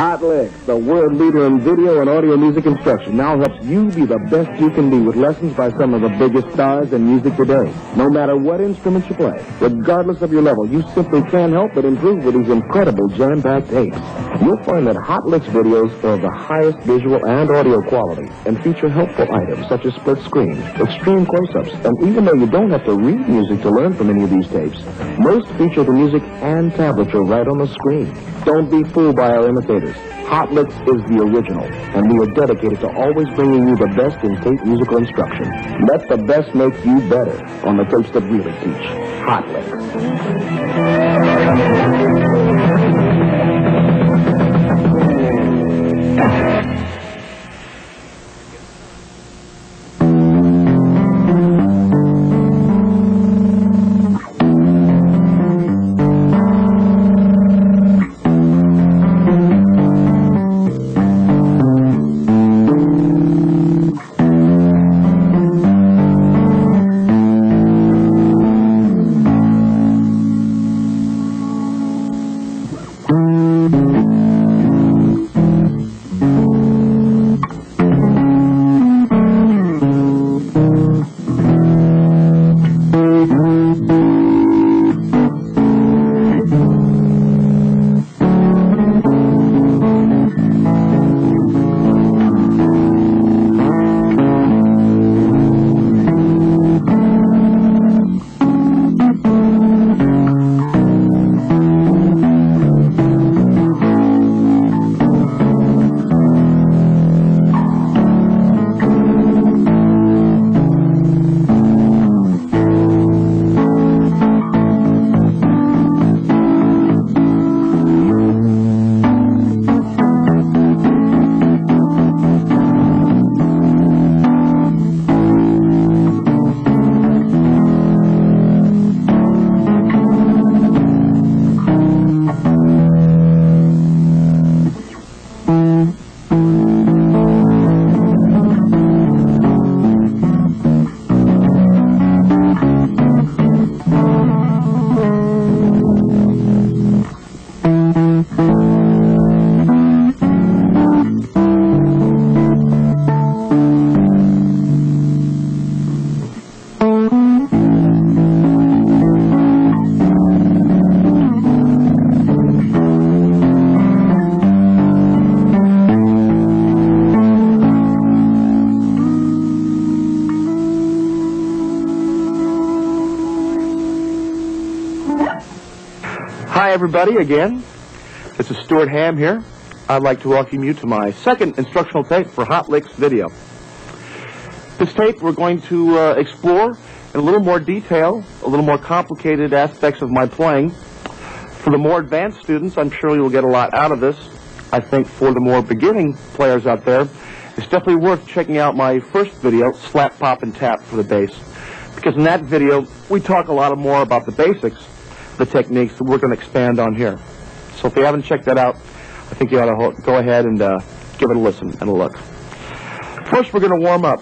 Hot Licks, the world leader in video and audio music instruction, now helps you be the best you can be with lessons by some of the biggest stars in music today. No matter what instruments you play, regardless of your level, you simply can't help but improve with these incredible jam-packed tapes. You'll find that Hot Licks videos are of the highest visual and audio quality and feature helpful items such as split screen, extreme close-ups, and even though you don't have to read music to learn from any of these tapes, most feature the music and tablature right on the screen. Don't be fooled by our imitators. Hot Licks is the original, and we are dedicated to always bringing you the best in tape musical instruction. Let the best make you better on the tapes that really teach. Hot Licks. Hi everybody again. This is Stuart Hamm here. I'd like to welcome you to my second instructional tape for Hot Licks video. This tape we're going to explore in a little more detail, a little more complicated aspects of my playing. For the more advanced students, I'm sure you'll get a lot out of this. I think for the more beginning players out there, it's definitely worth checking out my first video, Slap, Pop, and Tap for the bass. Because in that video, we talk a lot more about the basics, the techniques that we're going to expand on here. So if you haven't checked that out, I think you ought to go ahead and give it a listen and a look. First, we're going to warm up.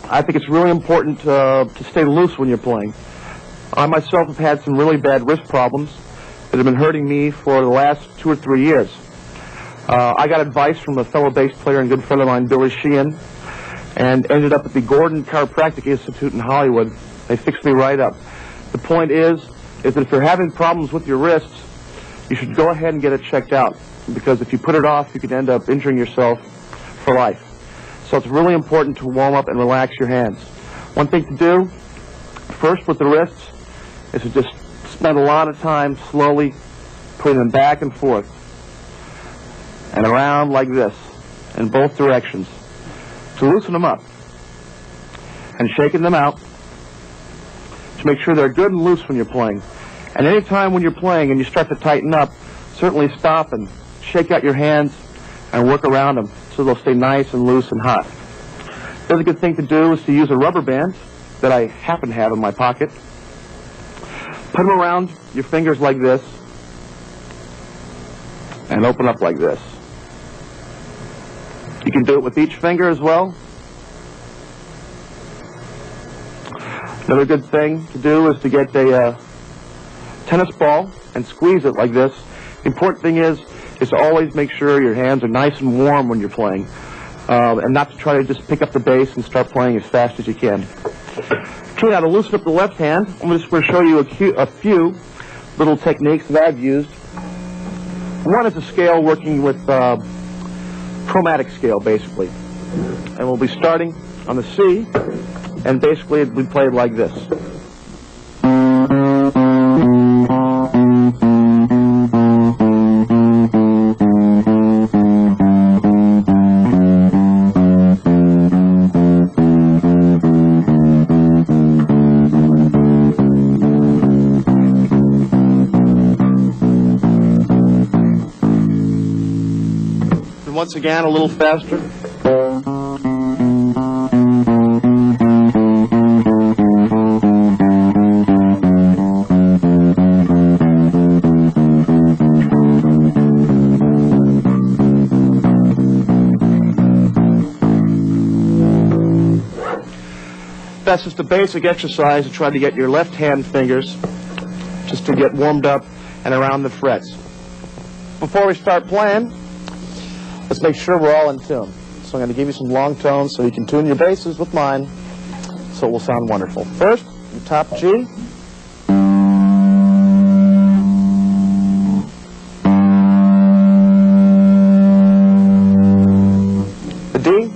I think it's really important to stay loose when you're playing. I myself have had some really bad wrist problems that have been hurting me for the last 2 or 3 years. I got advice from a fellow bass player and good friend of mine, Billy Sheehan, and ended up at the Gordon Chiropractic Institute in Hollywood. They fixed me right up. The point is that if you're having problems with your wrists, you should go ahead and get it checked out, because if you put it off, you could end up injuring yourself for life. So it's really important to warm up and relax your hands. One thing to do, first with the wrists, is to just spend a lot of time slowly putting them back and forth and around like this in both directions to loosen them up, and shaking them out to make sure they're good and loose when you're playing. And any time when you're playing and you start to tighten up, certainly stop and shake out your hands and work around them so they'll stay nice and loose and hot. The other good thing to do is to use a rubber band that I happen to have in my pocket. Put them around your fingers like this and open up like this. You can do it with each finger as well. Another good thing to do is to get a tennis ball and squeeze it like this. The important thing is is to always make sure your hands are nice and warm when you're playing, and not to try to just pick up the bass and start playing as fast as you can. Okay, now to loosen up the left hand, I'm just going to show you a few little techniques that I've used. One is a scale working with chromatic scale, basically. And we'll be starting on the C, and basically it'll be played like this. Once again, a little faster. That's just a basic exercise to try to get your left hand fingers just to get warmed up and around the frets. Before we start playing, let's make sure we're all in tune. So I'm going to give you some long tones so you can tune your basses with mine so it will sound wonderful. First, the top G. The D.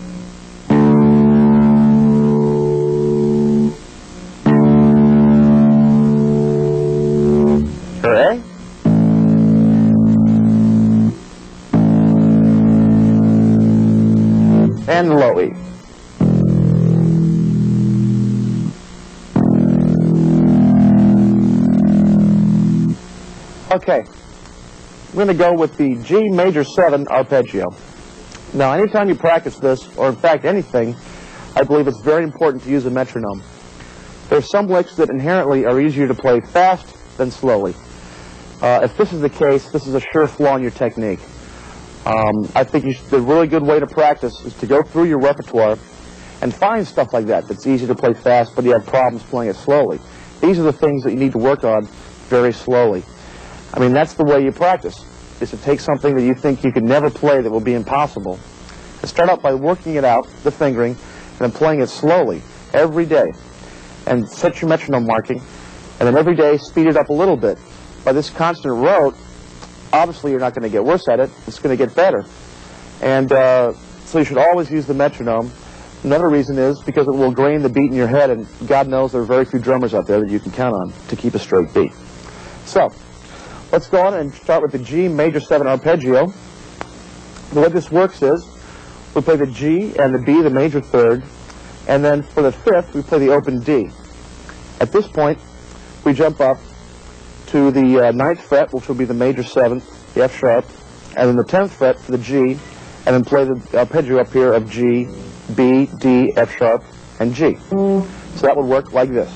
Her A. And the low E. Okay, we're going to go with the G major 7 arpeggio. Now, anytime you practice this, or in fact anything, I believe it's very important to use a metronome. There are some licks that inherently are easier to play fast than slowly. If this is the case, this is a sure flaw in your technique. I think the really good way to practice is to go through your repertoire and find stuff like that that's easy to play fast, but you have problems playing it slowly. These are the things that you need to work on very slowly. I mean, that's the way you practice, is to take something that you think you could never play that will be impossible, and start out by working it out, the fingering, and then playing it slowly every day. And set your metronome marking, and then every day speed it up a little bit. By this constant rote, obviously you're not going to get worse at it, it's going to get better. And so you should always use the metronome. Another reason is because it will grain the beat in your head, and God knows there are very few drummers out there that you can count on to keep a straight beat. So, let's go on and start with the G major 7 arpeggio. The way this works is, we play the G and the B, the major 3rd, and then for the 5th, we play the open D. At this point, we jump up to the 9th fret, which will be the major 7th, the F sharp, and then the 10th fret for the G, and then play the arpeggio up here of G, B, D, F sharp, and G. So that would work like this.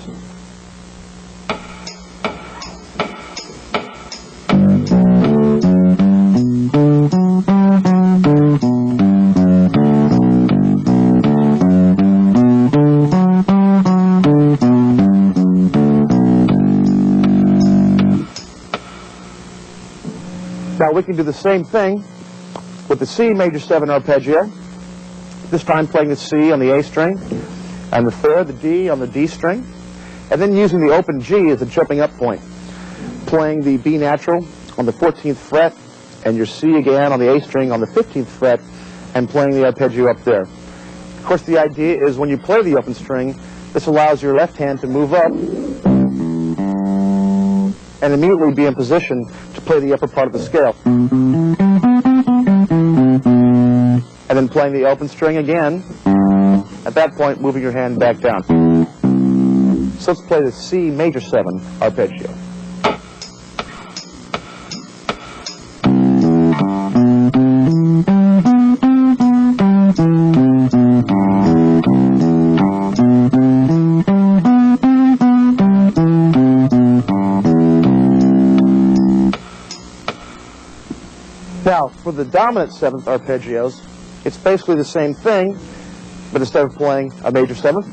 Now we can do the same thing with the C major 7 arpeggio, this time playing the C on the A string, and the 3rd, the D on the D string, and then using the open G as a jumping up point, playing the B natural on the 14th fret, and your C again on the A string on the 15th fret, and playing the arpeggio up there. Of course, the idea is when you play the open string, this allows your left hand to move up and immediately be in position to play the upper part of the scale. And then playing the open string again, at that point moving your hand back down. So let's play the C major 7 arpeggio. Now, for the dominant 7th arpeggios, it's basically the same thing, but instead of playing a major 7th,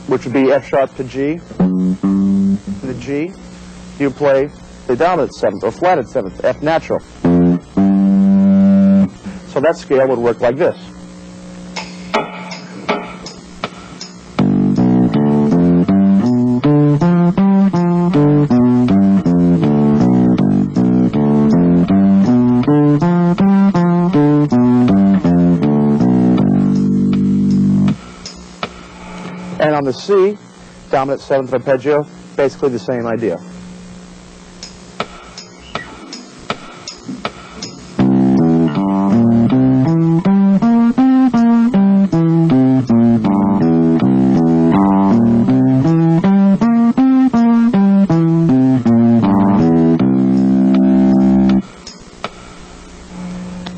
which would be F sharp to G, the G, you play the dominant 7th, or flatted 7th, F natural. So that scale would work like this. And on the C, dominant seventh arpeggio, basically the same idea.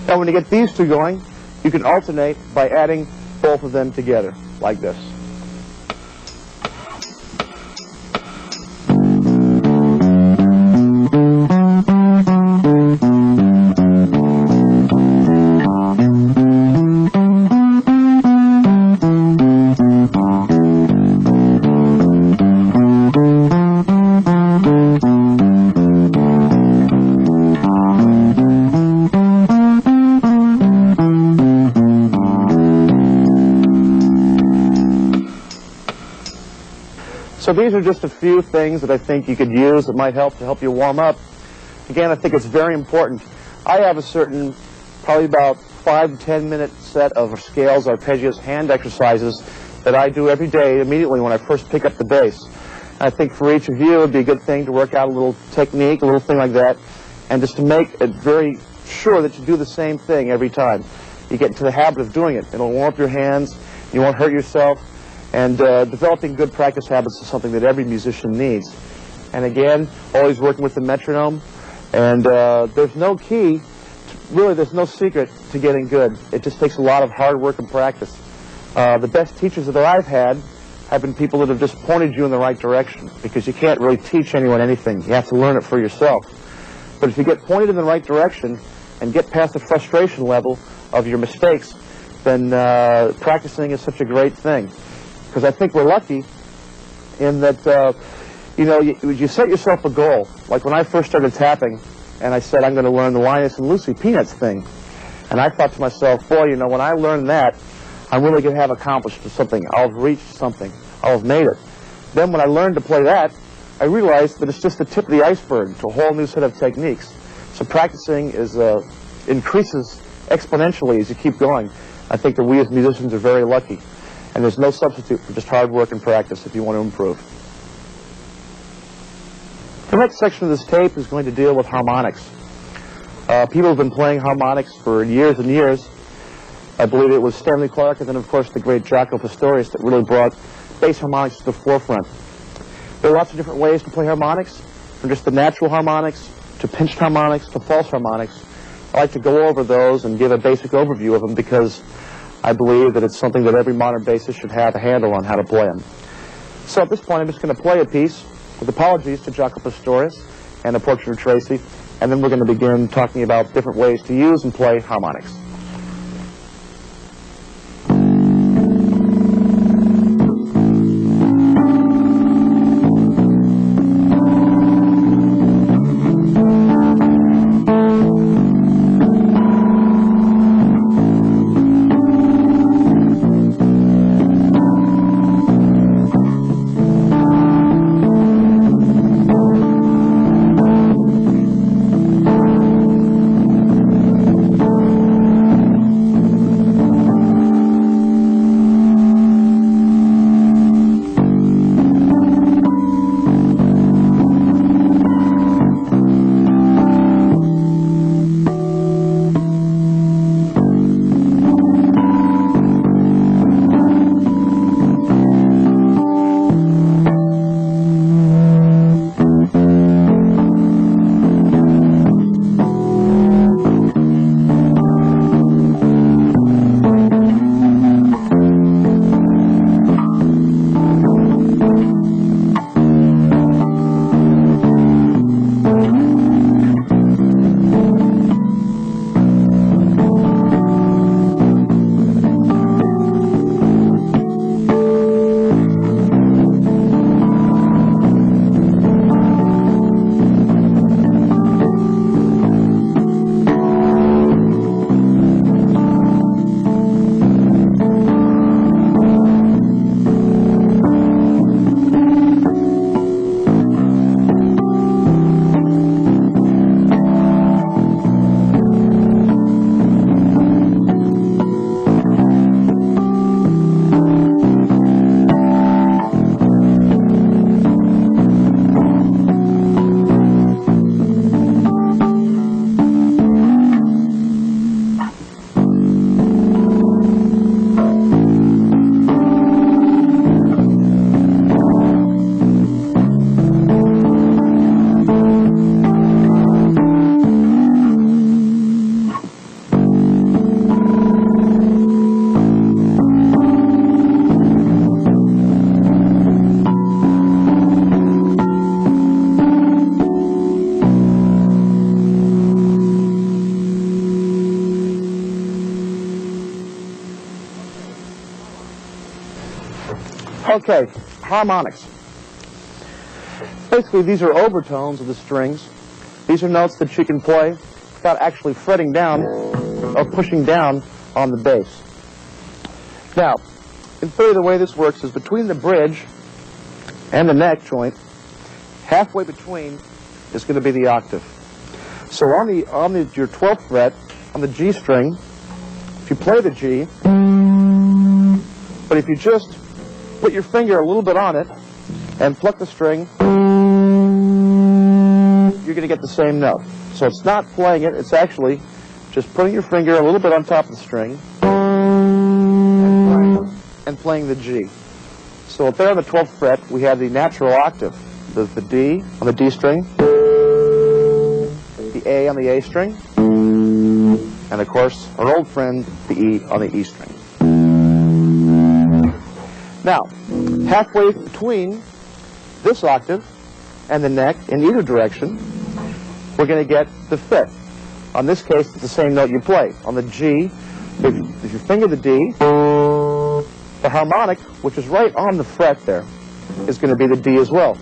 Now when you get these two going, you can alternate by adding both of them together, like this. So these are just a few things that I think you could use that might help to help you warm up. Again, I think it's very important. I have a certain, probably about 5 to 10 minute set of scales, arpeggios, hand exercises that I do every day immediately when I first pick up the bass. And I think for each of you it would be a good thing to work out a little technique, a little thing like that, and just to make it very sure that you do the same thing every time. You get into the habit of doing it. It'll warm up your hands, you won't hurt yourself. And developing good practice habits is something that every musician needs. And again, always working with the metronome. And there's no key, really there's no secret to getting good. It just takes a lot of hard work and practice. The best teachers that I've had have been people that have just pointed you in the right direction, because you can't really teach anyone anything. You have to learn it for yourself. But if you get pointed in the right direction and get past the frustration level of your mistakes, then practicing is such a great thing. Because I think we're lucky in that, you know, you set yourself a goal. Like when I first started tapping, and I said I'm going to learn the Linus and Lucy Peanuts thing. And I thought to myself, boy, you know, when I learn that, I'm really going to have accomplished something. I'll have reached something. I'll have made it. Then when I learned to play that, I realized that it's just the tip of the iceberg to a whole new set of techniques. So practicing increases exponentially as you keep going. I think that we as musicians are very lucky. And there's no substitute for just hard work and practice if you want to improve. The next section of this tape is going to deal with harmonics. People have been playing harmonics for years and years. I believe it was Stanley Clarke and then, of course, the great Jaco Pastorius that really brought bass harmonics to the forefront. There are lots of different ways to play harmonics, from just the natural harmonics to pinched harmonics to false harmonics. I like to go over those and give a basic overview of them because I believe that it's something that every modern bassist should have a handle on how to play them. So at this point, I'm just going to play a piece with apologies to Jaco Pastorius and a portrait of Tracy, and then we're going to begin talking about different ways to use and play harmonics. Okay, harmonics. Basically, these are overtones of the strings. These are notes that you can play without actually fretting down or pushing down on the bass. Now, in theory, the way this works is between the bridge and the neck joint, halfway between is going to be the octave. So on your 12th fret, on the G string, if you play the G, but if you just put your finger a little bit on it and pluck the string, you're going to get the same note. So it's not playing it, it's actually just putting your finger a little bit on top of the string and playing the G. So up there on the 12th fret, we have the natural octave. There's the D on the D string, the A on the A string, and of course, our old friend, the E on the E string. Now, halfway between this octave and the neck, in either direction, we're going to get the fifth. On this case, it's the same note you play. On the G, if you finger the D, the harmonic, which is right on the fret there, is going to be the D as well.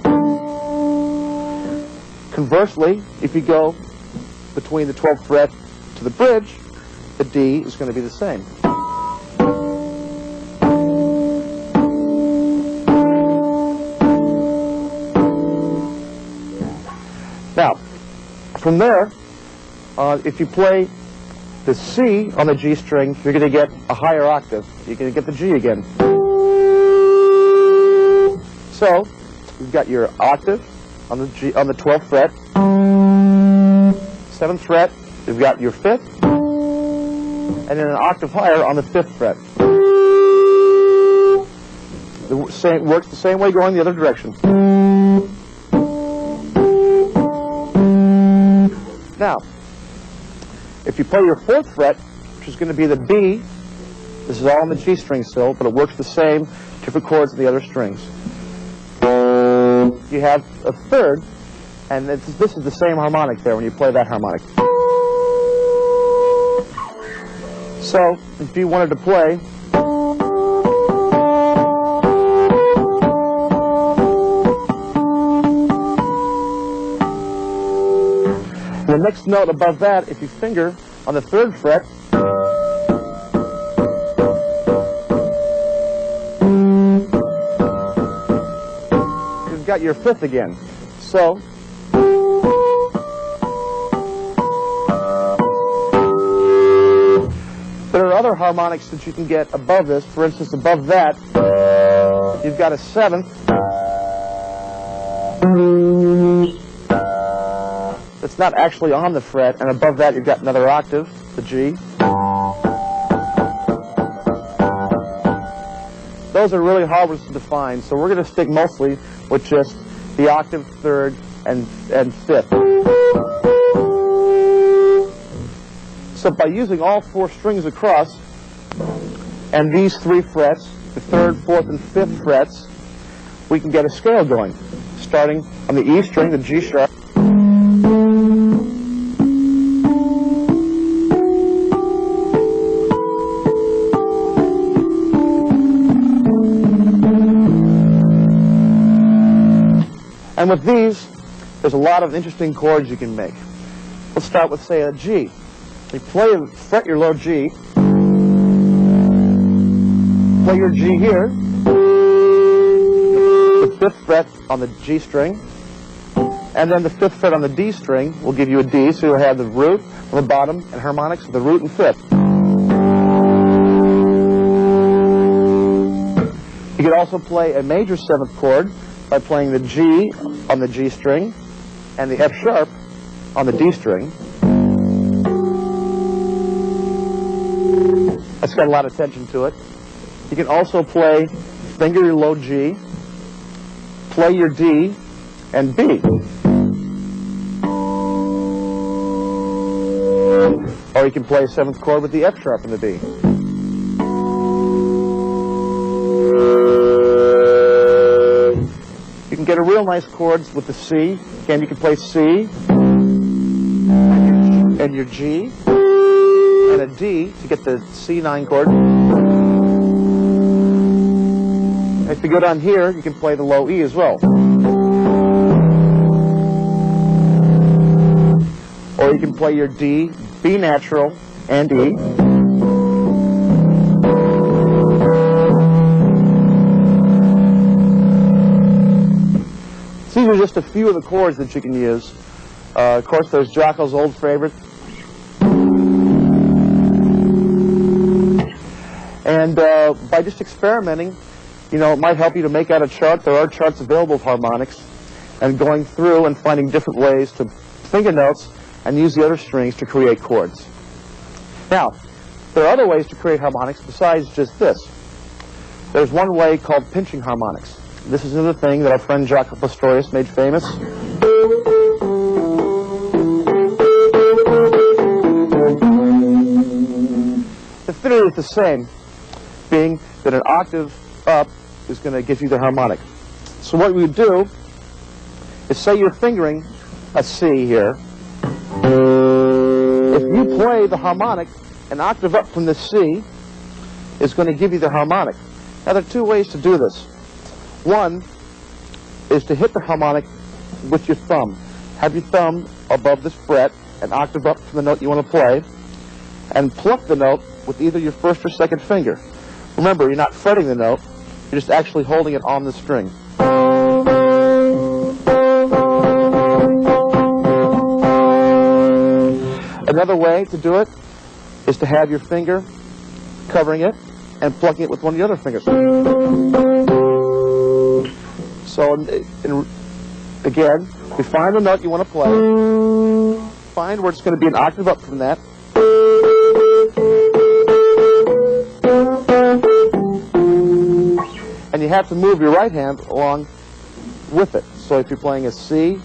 Conversely, if you go between the 12th fret to the bridge, the D is going to be the same. Now, from there, if you play the C on the G string, you're going to get a higher octave. You're going to get the G again. So, you've got your octave on the 12th fret, 7th fret, you've got your 5th, and then an octave higher on the 5th fret. It works the same way going the other direction. Now, if you play your 4th fret, which is going to be the B, this is all on the G string still, but it works the same, different chords in the other strings. You have a 3rd, and this is the same harmonic there when you play that harmonic. So, if you wanted to play the next note above that, if you finger on the 3rd fret, you've got your 5th again. So, there are other harmonics that you can get above this. For instance, above that, you've got a 7th. It's not actually on the fret, and above that you've got another octave, the G. Those are really hard ones to define, so we're going to stick mostly with just the octave, 3rd, and 5th. So by using all 4 strings across, and these 3 frets, the 3rd, 4th, and 5th frets, we can get a scale going, starting on the E string, the G sharp, and with these, there's a lot of interesting chords you can make. Let's start with, say, a G. You fret your low G, play your G here, the 5th fret on the G string, and then the 5th fret on the D string will give you a D, so you'll have the root on the bottom and harmonics of the root and 5th. You could also play a major 7th chord by playing the G on the G string and the F sharp on the D string. That's got a lot of tension to it. You can also play, finger your low G, play your D, and B. Or you can play a 7th chord with the F sharp and the B. You can get a real nice chords with the C. Again, you can play C and your G and a D to get the C9 chord. If you go down here, you can play the low E as well. Or you can play your D, B natural, and E. These are just a few of the chords that you can use. Of course, there's Jocko's old favorite. And by just experimenting, you know, it might help you to make out a chart. There are charts available of harmonics. And going through and finding different ways to finger notes and use the other strings to create chords. Now, there are other ways to create harmonics besides just this. There's one way called pinching harmonics. This is another thing that our friend Jaco Pastorius made famous. The theory is the same, being that an octave up is going to give you the harmonic. So what we would do is, say you're fingering a C here. If you play the harmonic, an octave up from the C is going to give you the harmonic. Now, there are two ways to do this. One is to hit the harmonic with your thumb. Have your thumb above this fret, an octave up from the note you want to play, and pluck the note with either your first or second finger. Remember, you're not fretting the note, you're just actually holding it on the string. Another way to do it is to have your finger covering it and plucking it with one of the other fingers. So, again, you find the note you want to play, find where it's going to be an octave up from that, and you have to move your right hand along with it. So if you're playing a C,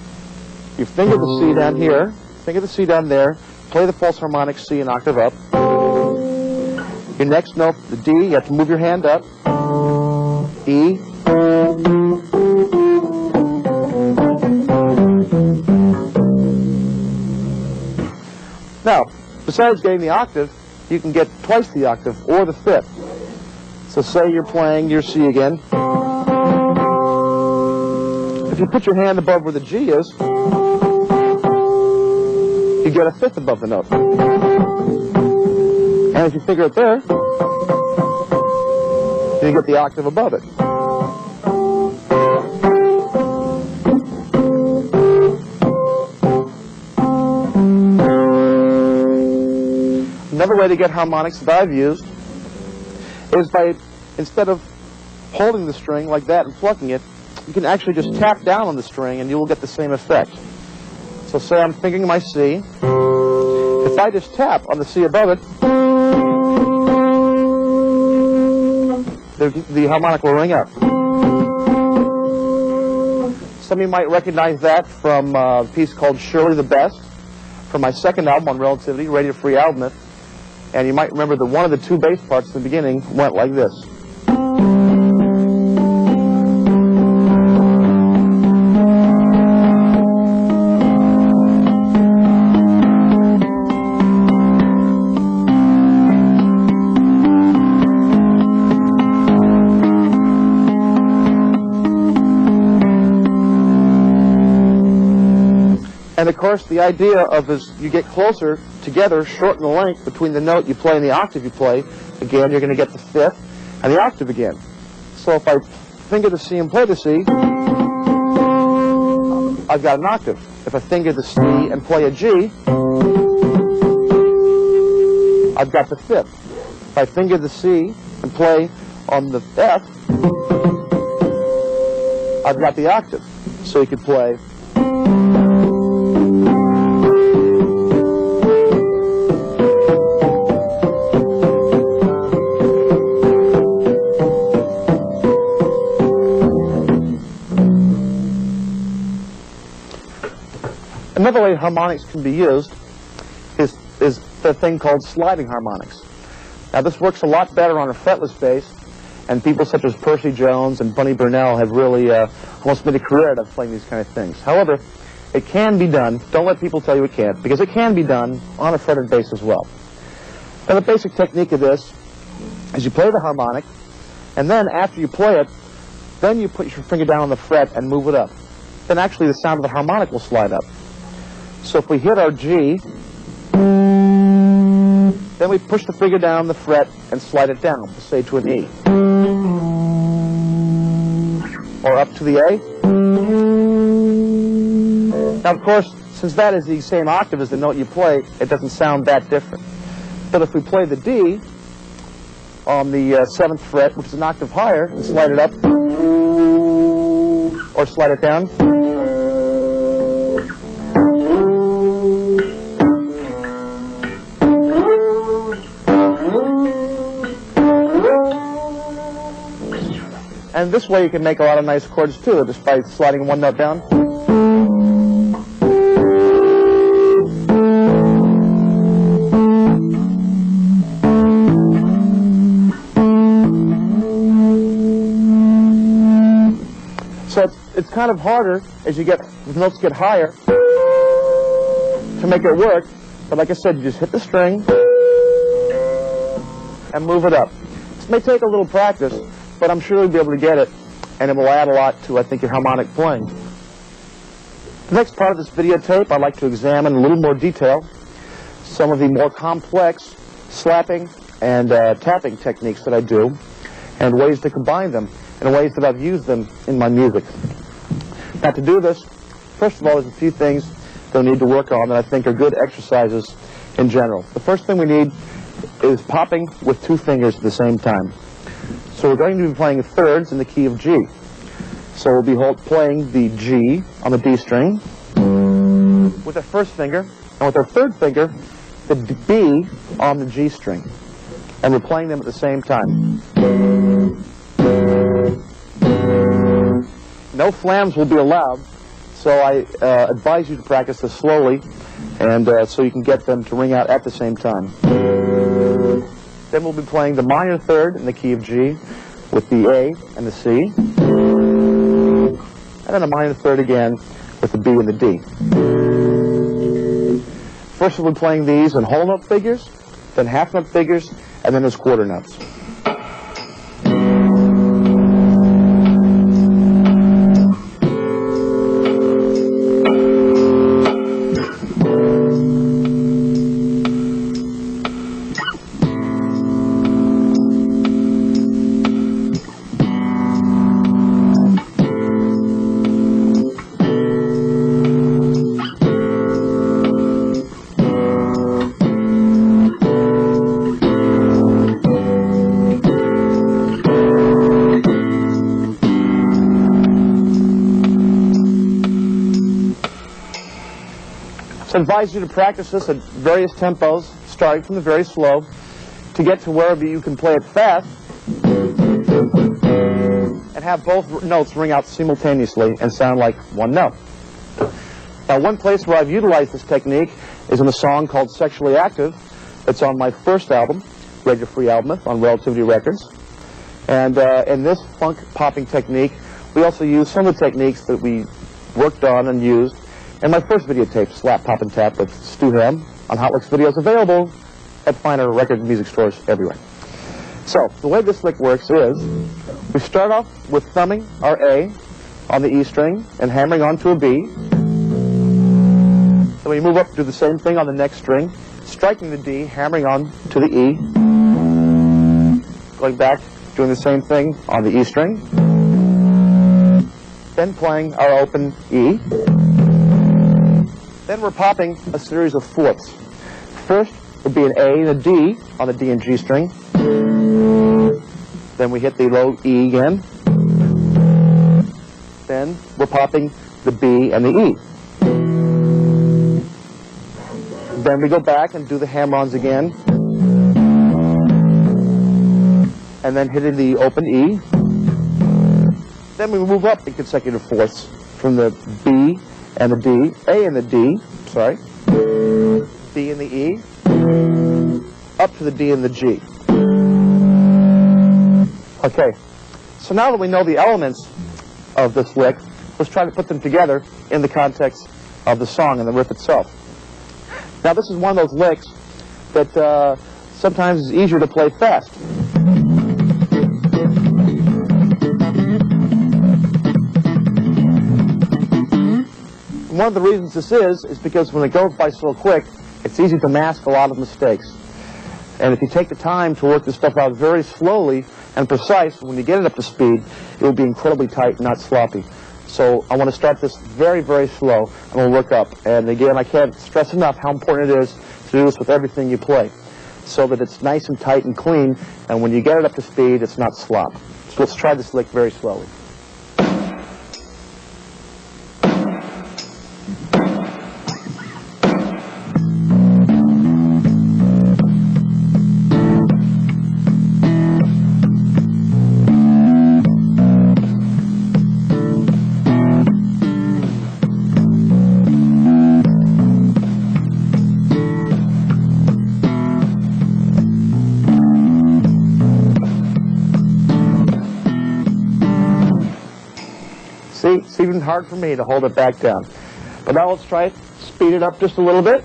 you finger the C down here, finger the C down there, play the false harmonic C an octave up. Your next note, the D, you have to move your hand up. E. Now, besides getting the octave, you can get twice the octave or the fifth. So say you're playing your C again. If you put your hand above where the G is, you get a fifth above the note. And if you finger it there, you get the octave above it. Another way to get harmonics that I've used is by, instead of holding the string like that and plucking it, you can actually just tap down on the string and you will get the same effect. So say I'm fingering my C. If I just tap on the C above it, the harmonic will ring up. Some of you might recognize that from a piece called Surely the Best, from my second album on Relativity, Radio Free Album. And you might remember that one of the two bass parts in the beginning went like this. And of course, the idea of as you get closer together, shorten the length between the note you play and the octave you play. Again, you're going to get the fifth and the octave again. So if I finger the C and play the C, I've got an octave. If I finger the C and play a G, I've got the fifth. If I finger the C and play on the F, I've got the octave. So you could play. Another way harmonics can be used is the thing called sliding harmonics. Now this works a lot better on a fretless bass, and people such as Percy Jones and Bunny Burnell have really almost made a career out of playing these kind of things. However, it can be done. Don't let people tell you it can't, because it can be done on a fretted bass as well. Now the basic technique of this is you play the harmonic, and then after you play it, Then you put your finger down on the fret and move it up. Then actually the sound of the harmonic will slide up. So if we hit our G, then we push the finger down on the fret and slide it down, say to an E. Or up to the A. Now, of course, since that is the same octave as the note you play, it doesn't sound that different. But if we play the D on the 7th fret, which is an octave higher, and slide it up, or slide it down, and this way you can make a lot of nice chords too, just by sliding one note down. So it's kind of harder as the notes get higher to make it work. But like I said, you just hit the string and move it up. This may take a little practice, but I'm sure you'll be able to get it, and it will add a lot to, I think, your harmonic playing. The next part of this videotape, I'd like to examine in a little more detail some of the more complex slapping and tapping techniques that I do, and ways to combine them, and ways that I've used them in my music. Now, to do this, first of all, there's a few things that we need to work on that I think are good exercises in general. The first thing we need is popping with 2 fingers at the same time. So we're going to be playing thirds in the key of G. So we'll be playing the G on the D string with our first finger, and with our third finger, the B on the G string. And we're playing them at the same time. No flams will be allowed, so I advise you to practice this slowly, and so you can get them to ring out at the same time. Then we'll be playing the minor third in the key of G with the A and the C, and then a minor third again with the B and the D. First we'll be playing these in whole note figures, then half note figures, and then as quarter notes. So I advise you to practice this at various tempos, starting from the very slow, to get to wherever you can play it fast, and have both notes ring out simultaneously and sound like one note. Now, one place where I've utilized this technique is in a song called Sexually Active. It's on my first album, Radio Free Album, on Relativity Records. And in this funk popping technique, we also use some of the techniques that we worked on and used in my first videotape, Slap, Pop, and Tap with Stuart Hamm, on Hot Licks videos, available at finer record music stores everywhere. So, the way this lick works is, we start off with thumbing our A on the E string and hammering onto a B. Then we move up to do the same thing on the next string, striking the D, hammering on to the E. Going back, doing the same thing on the E string. Then playing our open E. Then we're popping a series of fourths. First would be an A and a D on the D and G string. Then we hit the low E again. Then we're popping the B and the E. Then we go back and do the hammer-ons again. And then hitting the open E. Then we move up in consecutive fourths from the B and the D, A and the D, sorry, B and the E, up to the D and the G. Okay, so now that we know the elements of this lick, let's try to put them together in the context of the song and the riff itself. Now, this is one of those licks that sometimes is easier to play fast. one of the reasons this is because when it goes by so quick, it's easy to mask a lot of mistakes. And if you take the time to work this stuff out very slowly and precise, when you get it up to speed, it will be incredibly tight, not sloppy. So I want to start this very, very slow, and we'll work up. And again, I can't stress enough how important it is to do this with everything you play, so that it's nice and tight and clean, and when you get it up to speed, it's not slop. So let's try this lick very slowly. See, it's even hard for me to hold it back down. But now let's try it, speed it up just a little bit.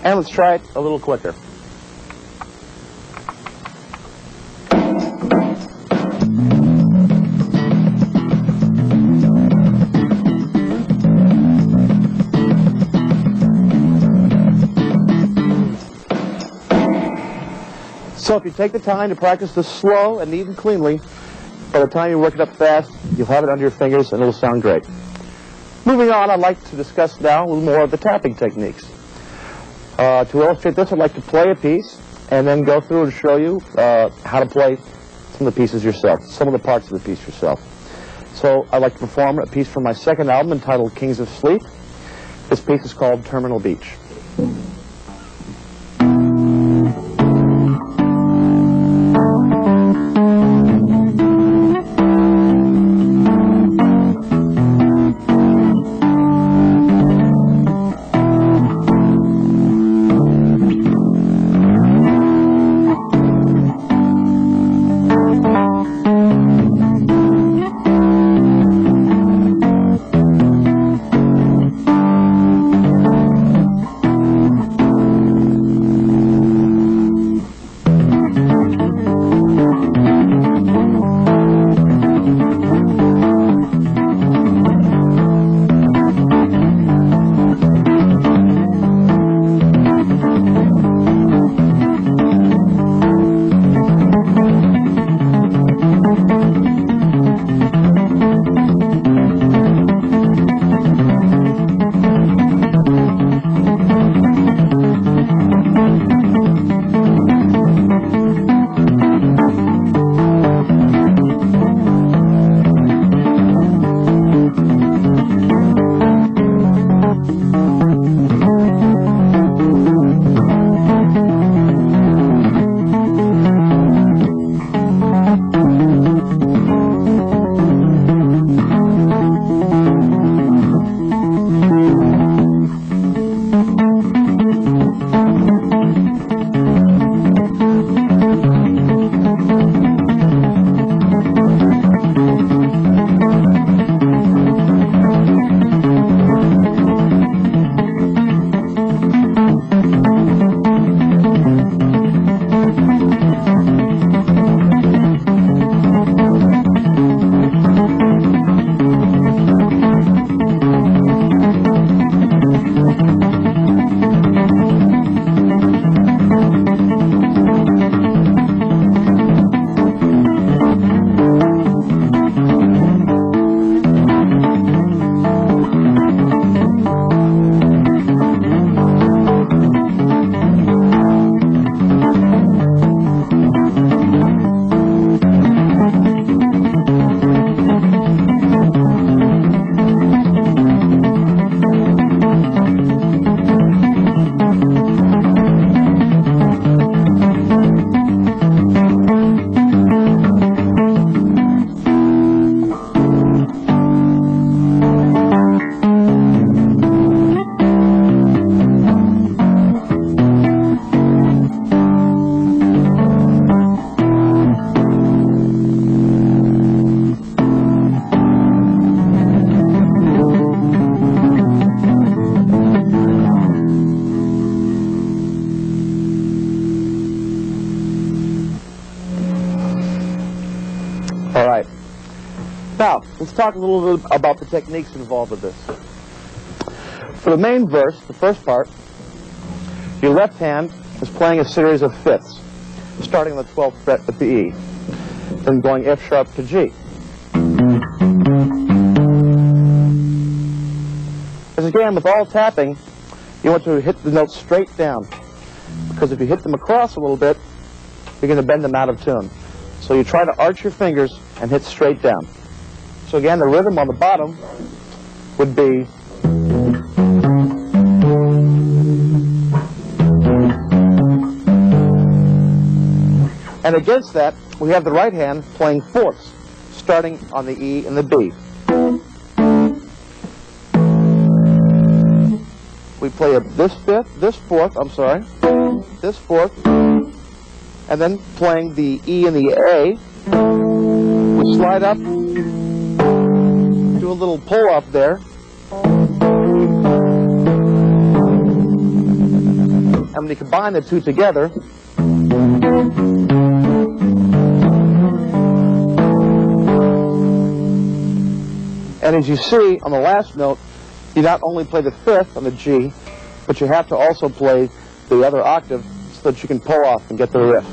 And let's try it a little quicker. So if you take the time to practice this slow and neat and cleanly, by the time you work it up fast, you'll have it under your fingers and it'll sound great. Moving on, I'd like to discuss now a little more of the tapping techniques. To illustrate this, I'd like to play a piece and then go through and show you how to play some of the pieces yourself, some of the parts of the piece yourself. So I'd like to perform a piece from my second album entitled Kings of Sleep. This piece is called Terminal Beach. All right. Now, let's talk a little bit about the techniques involved with this. For the main verse, the first part, your left hand is playing a series of fifths, starting on the 12th fret with the E, then going F sharp to G. As again, with all tapping, you want to hit the notes straight down, because if you hit them across a little bit, you're going to bend them out of tune. So you try to arch your fingers and hit straight down. So again, the rhythm on the bottom would be and against that, we have the right hand playing fourths, starting on the E and the B. We play this fourth, this fourth, and then playing the E and the A, we slide up, do a little pull up there, and when you combine the two together, and as you see on the last note, you not only play the fifth on the G, but you have to also play the other octave so that you can pull off and get the riff.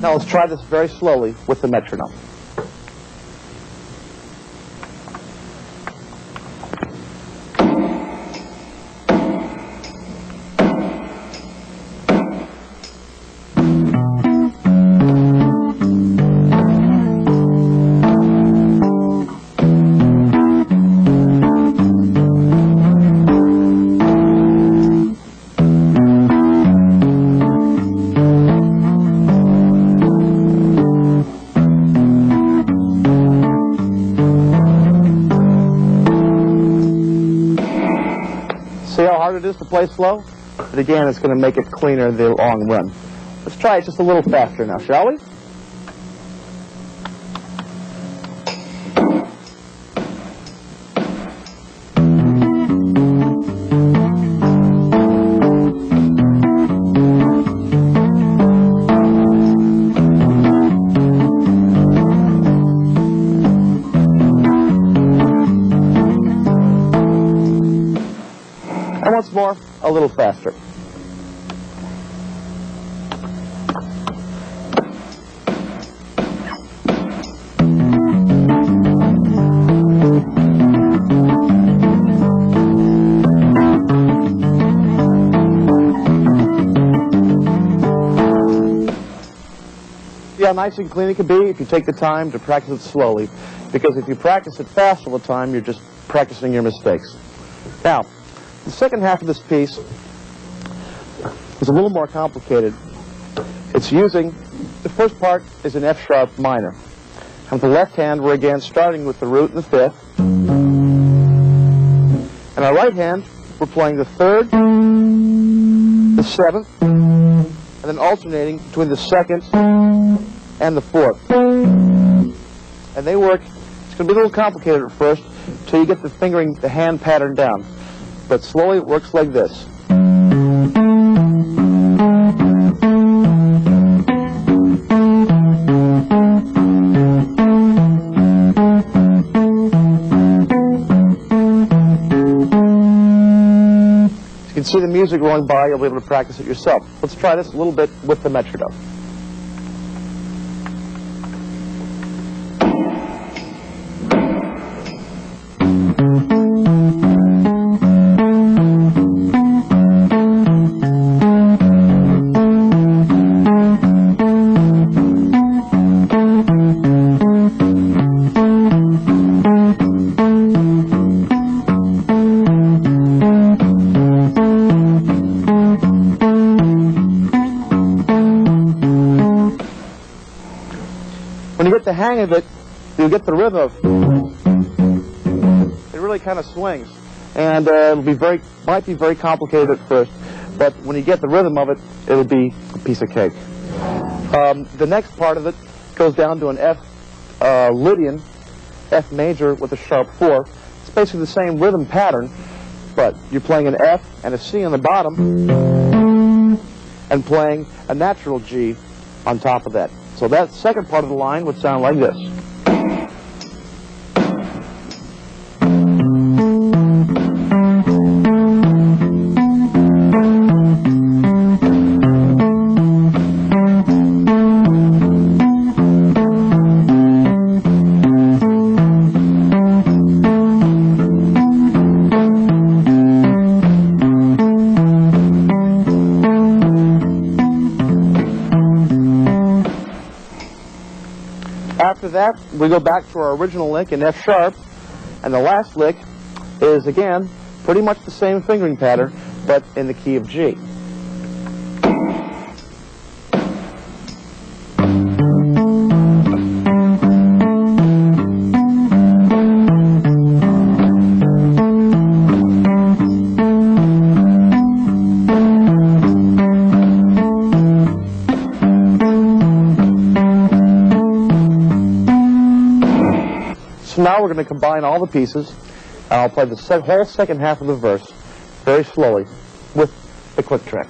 Now let's try this very slowly with the metronome. See how hard it is to play slow? But again, it's going to make it cleaner in the long run. Let's try it just a little faster now, shall we? And once more, a little faster. See how nice and clean it can be if you take the time to practice it slowly. Because if you practice it fast all the time, you're just practicing your mistakes. Now, the second half of this piece is a little more complicated. It's using, the first part is an F sharp minor. And with the left hand, we're again starting with the root and the fifth. And our right hand, we're playing the third, the seventh, and then alternating between the second and the fourth. And they work, it's going to be a little complicated at first, until you get the fingering, the hand pattern down. But slowly it works like this. You can see the music rolling by, you'll be able to practice it yourself. Let's try this a little bit with the metronome. When you get the hang of it, you'll get the rhythm of it really kind of swings. And might be very complicated at first, but when you get the rhythm of it, it'll be a piece of cake. The next part of it goes down to an F Lydian, F major with a sharp 4. It's basically the same rhythm pattern, but you're playing an F and a C on the bottom and playing a natural G on top of that. So that second part of the line would sound like this. After that, we go back to our original lick in F sharp, and the last lick is, again, pretty much the same fingering pattern, but in the key of G. So now we're going to combine all the pieces, and I'll play the whole second half of the verse very slowly with the click track.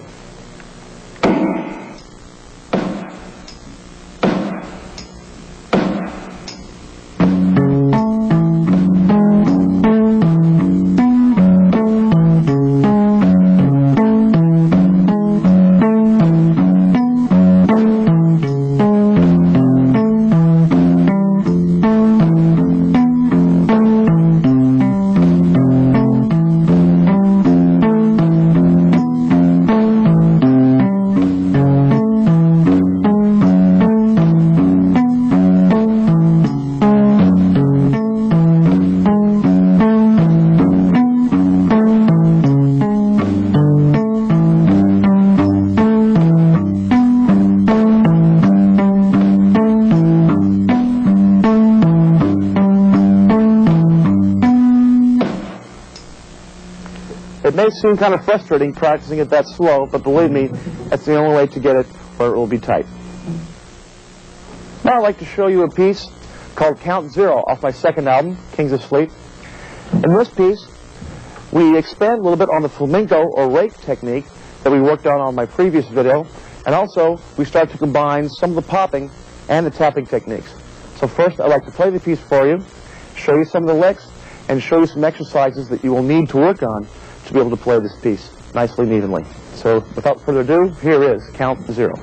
It may seem kind of frustrating practicing it that slow, but believe me, that's the only way to get it where it will be tight. Now I'd like to show you a piece called Count Zero off my second album, Kings of Sleep. In this piece, we expand a little bit on the flamenco or rake technique that we worked on my previous video, and also we start to combine some of the popping and the tapping techniques. So first, I'd like to play the piece for you, show you some of the licks, and show you some exercises that you will need to work on to be able to play this piece nicely and evenly. So without further ado, here is Count Zero.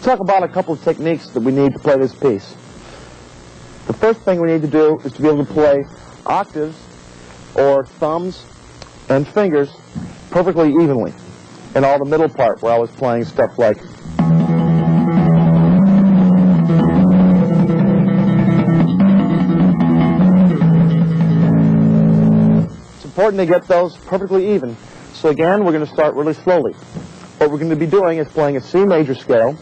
talk about a couple of techniques that we need to play this piece. The first thing we need to do is to be able to play octaves or thumbs and fingers perfectly evenly. And all the middle part where I was playing stuff like it's important to get those perfectly even. So again, we're going to start really slowly. What we're going to be doing is playing a C major scale,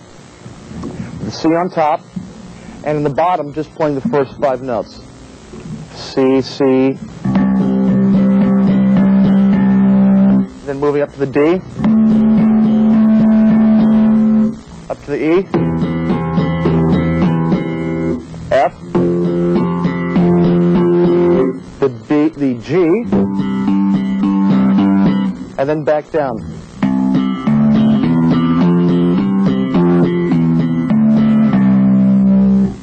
with the C on top, and in the bottom just playing the first 5 notes. C, C, then moving up to the D, up to the E, F, the B, the G, and then back down.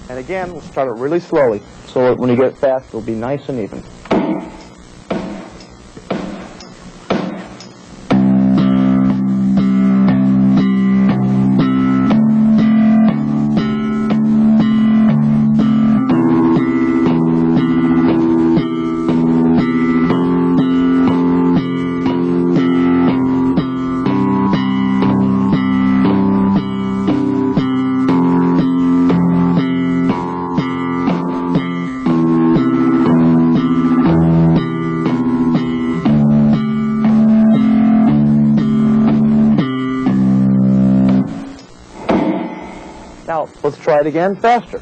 And again, we'll start it really slowly, so when you get it fast, it'll be nice and even. Now, let's try it again faster.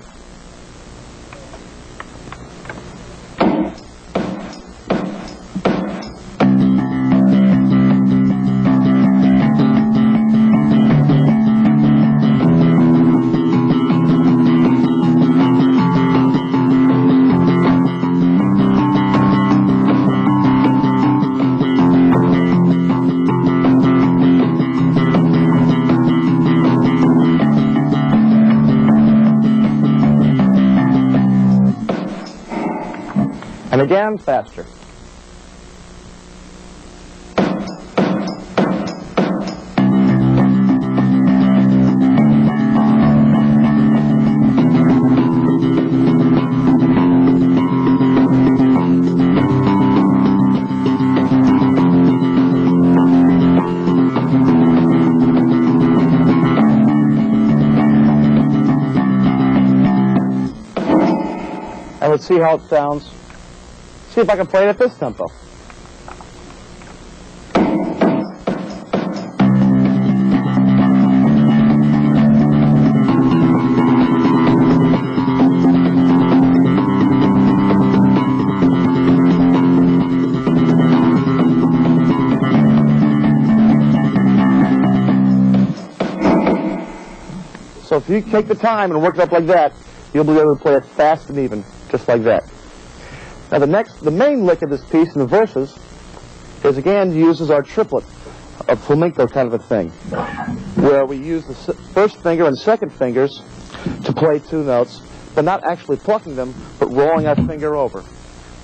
And again, faster. And let's see how it sounds. See if I can play it at this tempo. So if you take the time and work it up like that, you'll be able to play it fast and even, just like that. Now the main lick of this piece in the verses is again uses our triplet, a flamenco kind of a thing, where we use the first finger and second fingers to play 2 notes, but not actually plucking them, but rolling our finger over.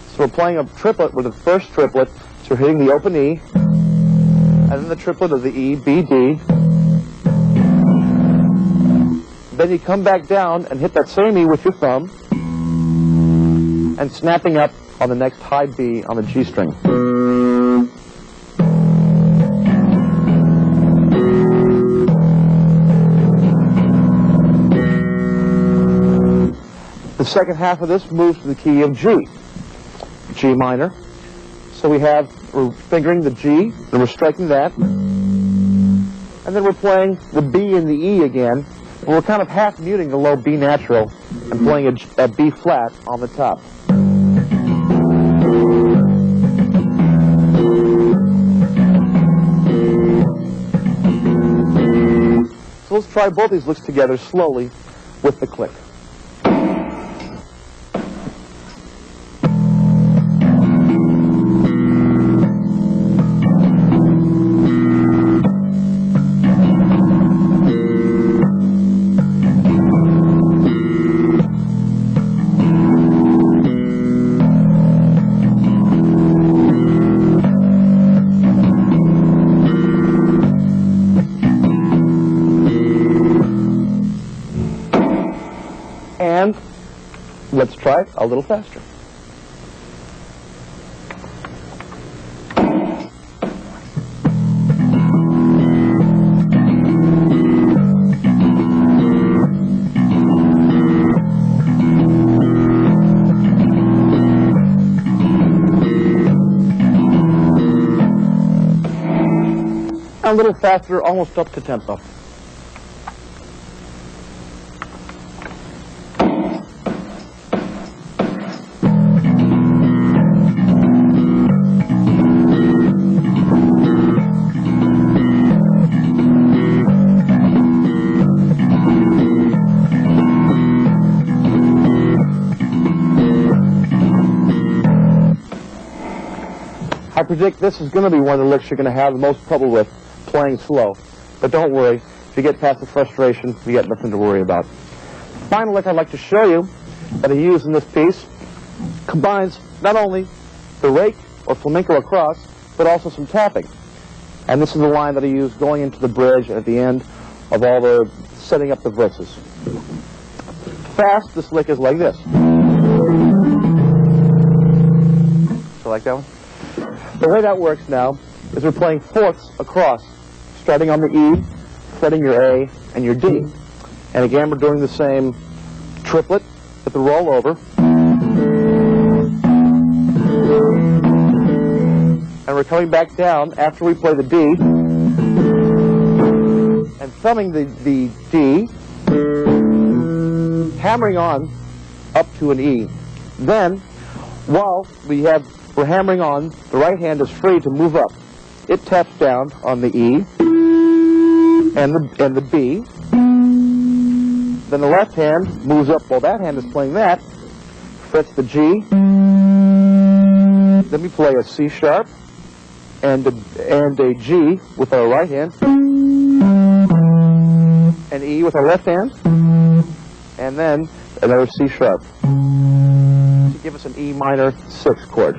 So we're playing a triplet with the first triplet, so we're hitting the open E, and then the triplet of the E, B, D. Then you come back down and hit that same E with your thumb, and snapping up on the next high B on the G string. The second half of this moves to the key of G, G minor. So we're fingering the G, and we're striking that, and then we're playing the B and the E again, and we're kind of half muting the low B natural and playing a B flat on the top. So let's try both these licks together slowly with the click. let's try it a little faster. A little faster, almost up to tempo. I predict this is going to be one of the licks you're going to have the most trouble with playing slow. But don't worry, if you get past the frustration, you got nothing to worry about. Final lick I'd like to show you that I use in this piece combines not only the rake or flamenco across, but also some tapping. And this is the line that I use going into the bridge at the end of all the setting up the verses. Fast, this lick is like this. So like that one? The way that works now is we're playing fourths across, starting on the E, fretting your A and your D. And again, we're doing the same triplet with the rollover. And we're coming back down after we play the D, and thumbing the D, hammering on up to an E. Then, while we're hammering on, the right hand is free to move up. It taps down on the E and the B. Then the left hand moves up while that hand is playing that, frets the G. Then we play a C sharp and a G with our right hand, an E with our left hand, and then another C sharp to give us an E minor 6 chord.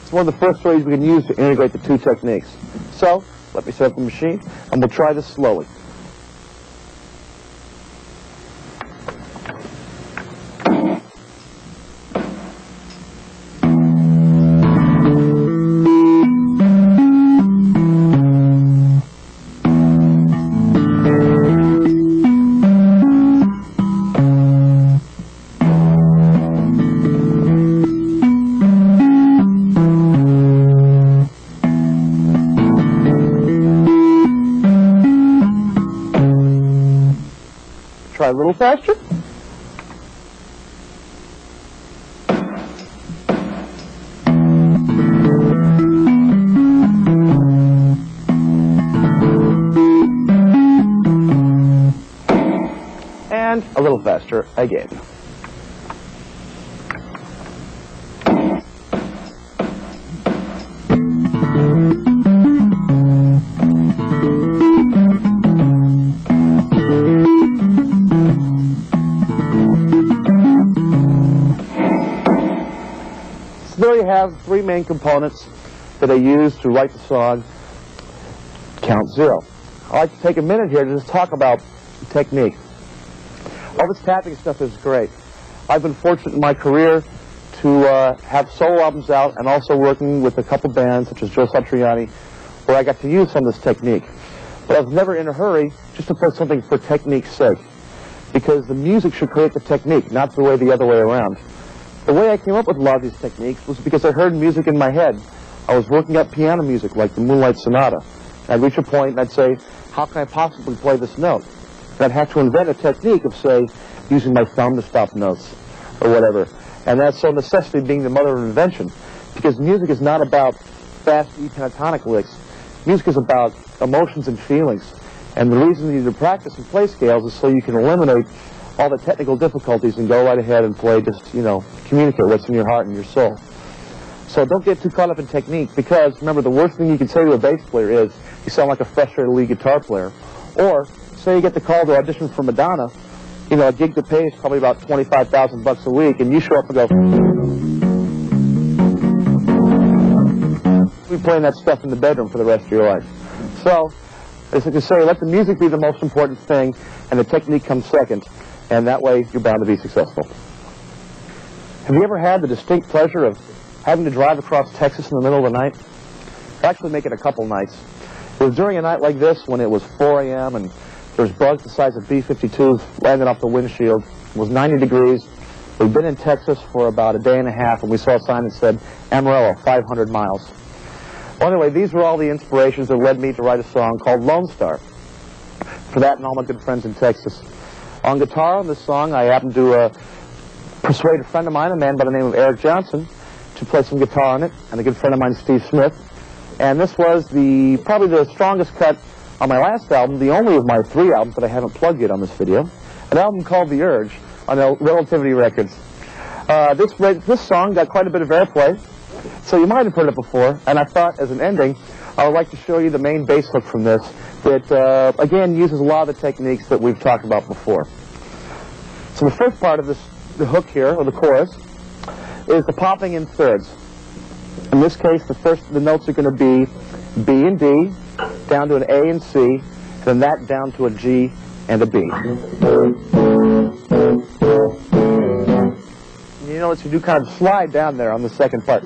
It's one of the first ways we can use to integrate the two techniques. So, let me set up the machine, and we'll try this slowly. Try a little faster. And a little faster again. So there you have three main components that I use to write the song Count Zero. I'd like to take a minute here to just talk about technique. All this tapping stuff is great. I've been fortunate in my career to have solo albums out and also working with a couple bands such as Joe Satriani where I got to use some of this technique. But I was never in a hurry just to play something for technique's sake, because the music should create the technique, not the other way around. The way I came up with a lot of these techniques was because I heard music in my head. I was working up piano music like the Moonlight Sonata. I'd reach a point and I'd say, how can I possibly play this note? And I'd have to invent a technique of, say, using my thumb to stop notes or whatever. And that's so necessity being the mother of invention, because music is not about fast E pentatonic licks. Music is about emotions and feelings. And the reason you need to practice and play scales is so you can eliminate all the technical difficulties and go right ahead and play, just, communicate what's in your heart and your soul. So don't get too caught up in technique, because remember, the worst thing you can say to a bass player is, you sound like a frustrated lead guitar player. Or, say you get the call to audition for Madonna, a gig that pays probably about $25,000 a week, and you show up and go, you'll be playing that stuff in the bedroom for the rest of your life. So, As I say, let the music be the most important thing, and the technique comes second, and that way you're bound to be successful. Have you ever had the distinct pleasure of having to drive across Texas in the middle of the night? Actually make it a couple nights. It was during a night like this when it was 4 a.m. and there's bugs the size of B-52s landing off the windshield. It was 90 degrees. We'd been in Texas for about a day and a half, and we saw a sign that said Amarillo, 500 miles. Well, anyway, these were all the inspirations that led me to write a song called Lone Star. For that and all my good friends in Texas. On guitar on this song, I happened to persuade a friend of mine, a man by the name of Eric Johnson, to play some guitar on it, and a good friend of mine, Steve Smith. And this was probably the strongest cut on my last album, the only of my 3 albums that I haven't plugged yet on this video, an album called The Urge on Relativity Records. This song got quite a bit of airplay, so you might have heard it before, and I thought as an ending, I would like to show you the main bass hook from this that, again, uses a lot of the techniques that we've talked about before. So the first part of the hook here, or the chorus, is the popping in thirds. In this case, the notes are going to be B and D, down to an A and C, and then that down to a G and a B. You notice you do kind of slide down there on the second part.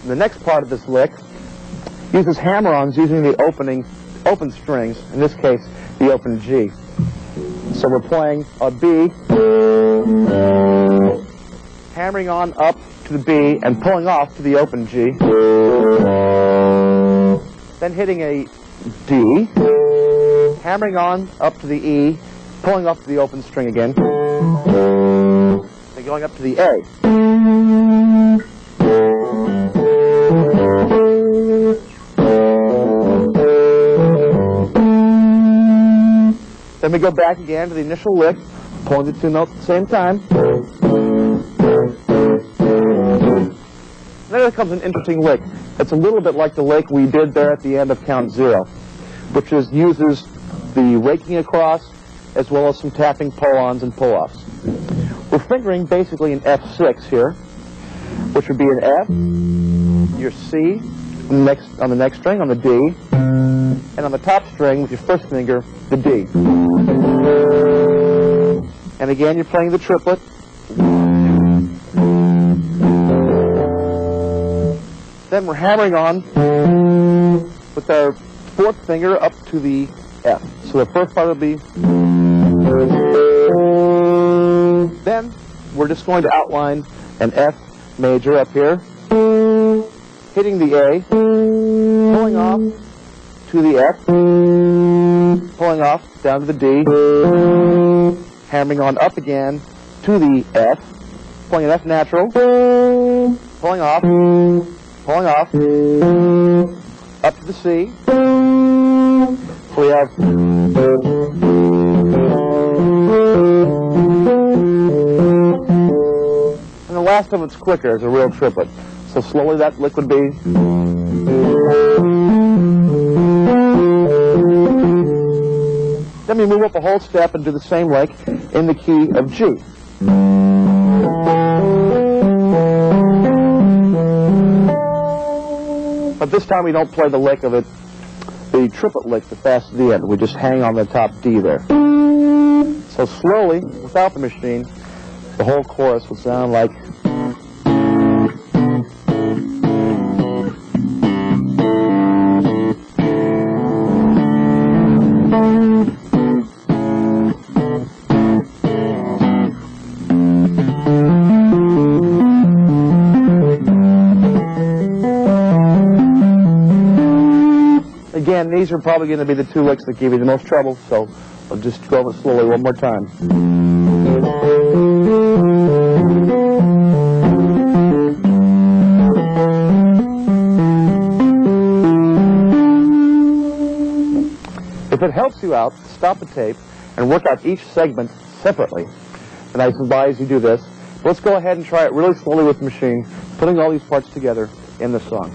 The next part of this lick uses hammer-ons using the open strings, in this case, the open G. So we're playing a B, hammering on up to the B and pulling off to the open G, then hitting a D, hammering on up to the E, pulling off to the open string again, and going up to the A. Then we go back again to the initial lick, pulling the 2 notes at the same time. Then there comes an interesting lick. It's a little bit like the lick we did there at the end of Count 0, which uses the raking across as well as some tapping pull-ons and pull-offs. We're fingering basically an F6 here, which would be an F, your C on the next string, on the D, and on the top string with your first finger, the D. And again, you're playing the triplet. Then we're hammering on with our 4th finger up to the F. So the first part will be. Then we're just going to outline an F major up here, hitting the A, pulling off to the F, pulling off down to the D, hammering on up again to the F, playing an F natural, pulling off, up to the C. So we have and the last of it's quicker, it's a real triplet. So slowly that lick would be. Then we move up a whole step and do the same lick in the key of G. But this time we don't play the lick of it, the triplet lick, the fast at the end. We just hang on the top D there. So slowly, without the machine, the whole chorus would sound like. Again, these are probably going to be the 2 licks that give you the most trouble, so I'll just go over it slowly one more time. If it helps you out, stop the tape and work out each segment separately. And I advise you do this. Let's go ahead and try it really slowly with the machine, putting all these parts together in the song.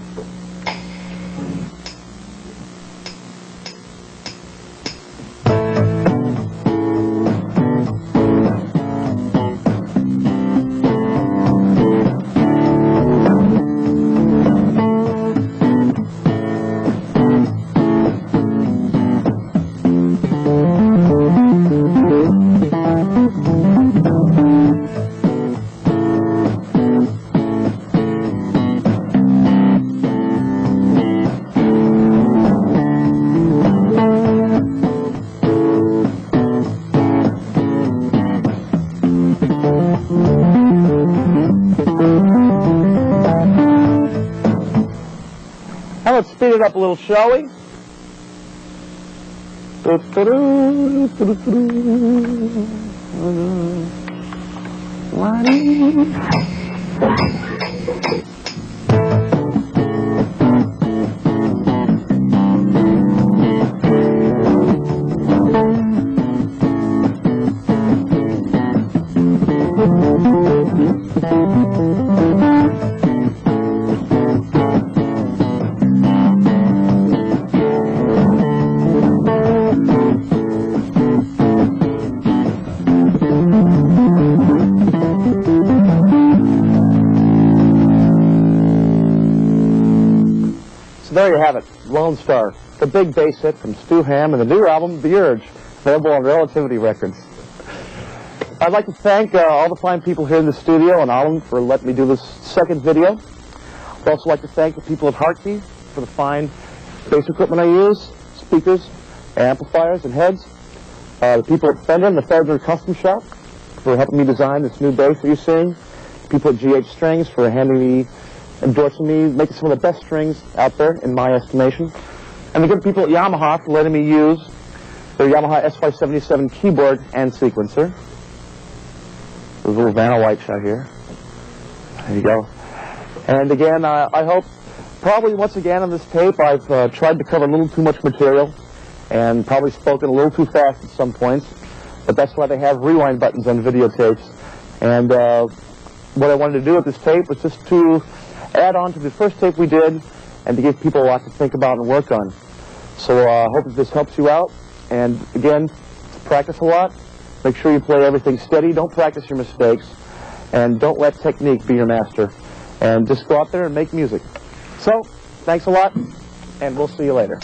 it up a little, shall we? There you have it, Lone Star, the big bass hit from Stu Hamm and the new album, The Urge, available on Relativity Records. I'd like to thank all the fine people here in the studio and Alan for letting me do this second video. I'd also like to thank the people at Hartkey for the fine bass equipment I use, speakers, amplifiers, and heads. The people at Fender and the Fender Custom Shop for helping me design this new bass that you're seeing. The people at GH Strings for endorsing me, making some of the best strings out there, in my estimation. And the good people at Yamaha for letting me use their Yamaha SY77 keyboard and sequencer. There's a little Vanna White out here. There you go. And again, I hope, probably once again on this tape, I've tried to cover a little too much material and probably spoken a little too fast at some points. But that's why they have rewind buttons on videotapes. And what I wanted to do with this tape was just to add on to the first tape we did and to give people a lot to think about and work on. So I hope that this helps you out. And again, practice a lot. Make sure you play everything steady. Don't practice your mistakes. And don't let technique be your master. And just go out there and make music. So, thanks a lot, and we'll see you later.